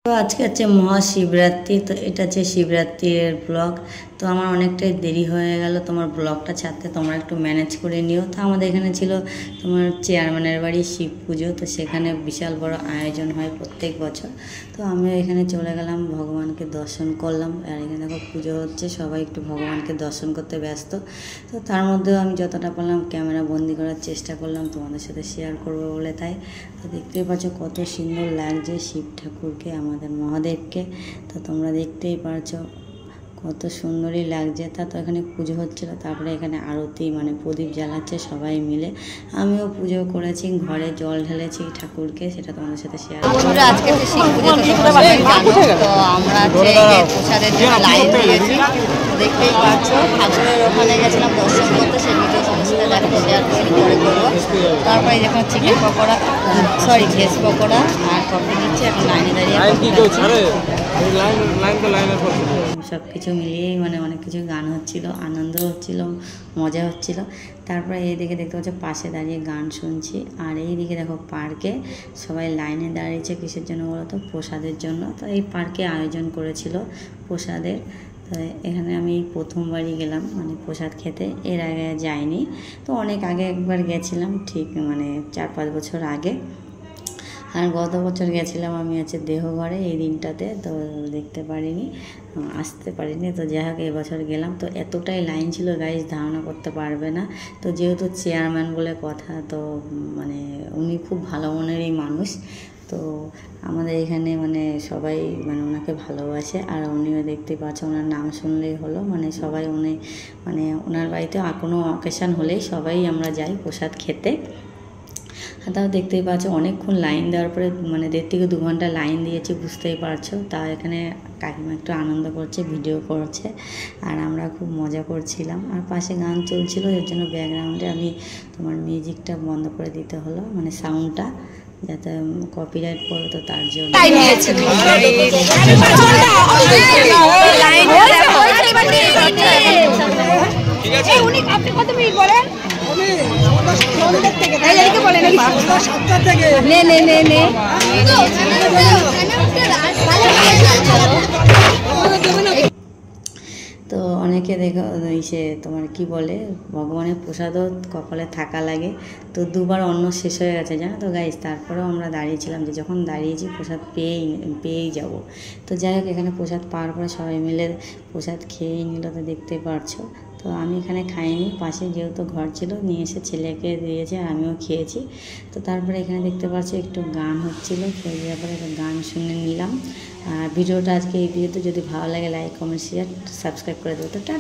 তো আজকে হচ্ছে মহাশিবরাত্রি। তো এটা হচ্ছে শিবরাত্রির ব্লগ। তো আমার অনেকটাই দেরি হয়ে গেল তোমার ব্লগটা ছাড়তে, তোমরা একটু ম্যানেজ করে নিও। তো আমাদের এখানে ছিল তোমার চেয়ারম্যানের বাড়ি শিব পুজো, তো সেখানে বিশাল বড় আয়োজন হয় প্রত্যেক বছর। তো আমিও এখানে চলে গেলাম, ভগবানকে দর্শন করলাম। আর এখানে দেখো পুজো হচ্ছে, সবাই একটু ভগবানকে দর্শন করতে ব্যস্ত। তো তার মধ্যেও আমি যতটা পারলাম ক্যামেরা বন্দি করার চেষ্টা করলাম তোমাদের সাথে শেয়ার করবো বলে। তাই তো দেখতেই পাচ্ছ কত সুন্দর লাগছে শিব ঠাকুরকে, আমাদের মহাদেবকে। তো তোমরা দেখতেই পারছো কত সুন্দরই লাগছে। তা তো এখানে পুজো হচ্ছিল, তারপরে এখানে আরতি মানে প্রদীপ জ্বালাচ্ছে সবাই মিলে। আমিও পুজো করেছি, ঘরে জল ঢেলেছি ঠাকুরকে, সেটা তোমাদের সাথে শেয়ার করবো। আজকে শিব পুজো, তো আমরা প্রসাদের জন্য লাইন দিয়েছি, দেখতেই পাচ্ছ। ঠাকুরের ওখানে গেছিলাম দর্শন করতে, সেই ভিডিও তোমার সাথে দেখো শেয়ার করে করবো। তারপরে দেখুন chicken pakora, sorry veg pakora আর কফি দিচ্ছে। এখন লাইনে দাঁড়িয়ে সব কিছু মিলিয়েই মানে অনেক কিছু গান হচ্ছিল, আনন্দ হচ্ছিল, মজা হচ্ছিল। তারপরে এইদিকে দেখতে পাচ্ছ পাশে দাঁড়িয়ে গান শুনছি। আর এইদিকে দেখো পার্কে সবাই লাইনে দাঁড়িয়েছে কিসের জন্য বলো তো? প্রসাদের জন্য। তো এই পার্কে আয়োজন করেছিল প্রসাদের। তো এখানে আমি প্রথমবারই গেলাম মানে প্রসাদ খেতে, এর আগে যাইনি। তো অনেক আগে একবার গেছিলাম, ঠিক মানে 4-5 বছর আগে। আর গত বছর গেছিলাম আমি হচ্ছে দেহঘরে এই দিনটাতে, তো দেখতে পারিনি, আসতে পারিনি। তো যাই হোক এবছর গেলাম, তো এতটাই লাইন ছিল গাইস, ধারণা করতে পারবে না। তো যেহেতু চেয়ারম্যান বলে কথা, তো মানে উনি খুব ভালো মনেরই মানুষ। তো আমাদের এখানে মানে সবাই মানে ওনাকে ভালোবাসে। আর উনিও দেখতে পাচ্ছে, ওনার নাম শুনলেই হলো মানে সবাই উনি মানে ওনার বাড়িতে কোনো অকেশান হলেই সবাই আমরা যাই প্রসাদ খেতে। তাও দেখতেই পাচ্ছ অনেকক্ষণ লাইন দেওয়ার পরে মানে 1.5 থেকে 2 ঘন্টা লাইন দিয়েছি, বুঝতেই পারছো। তাও এখানে কাকিমা একটু আনন্দ করছে, ভিডিও করছে, আর আমরা খুব মজা করছিলাম। আর পাশে গান চলছিল, এর জন্য ব্যাকগ্রাউন্ডে আমি তোমার মিউজিকটা বন্ধ করে দিতে হলো, মানে সাউন্ডটা যাতে কপিরাইট পড়ে, তো তার জন্য। তো অনেকে দেখো সে তোমার কি বলে, ভগবানের প্রসাদও কপালে থাকা লাগে। তো 2বার অন্ন শেষ হয়ে গেছে জানো তো গাইস। তারপরেও আমরা দাঁড়িয়েছিলাম যে যখন দাঁড়িয়েছি প্রসাদ পেয়েই যাব। তো যাই হোক এখানে প্রসাদ পাওয়ার পরে সবাই মিলে প্রসাদ খেয়েই নিল, তো দেখতে পারছো। তো আমি এখানে খাইনি, পাশে যেহেতু ঘর ছিল নিয়ে এসে ছেলেকে দিয়েছে, আর আমিও খেয়েছি। তো তারপরে এখানে দেখতে পাচ্ছি একটু গান হচ্ছিলো, সেই ব্যাপারে একটা গান শুনে নিলাম। আর ভিডিওটা আজকে এই ভিডিওতে যদি ভালো লাগে লাইক কমেন্ট শেয়ার সাবস্ক্রাইব করে দেবো। তো টাটা।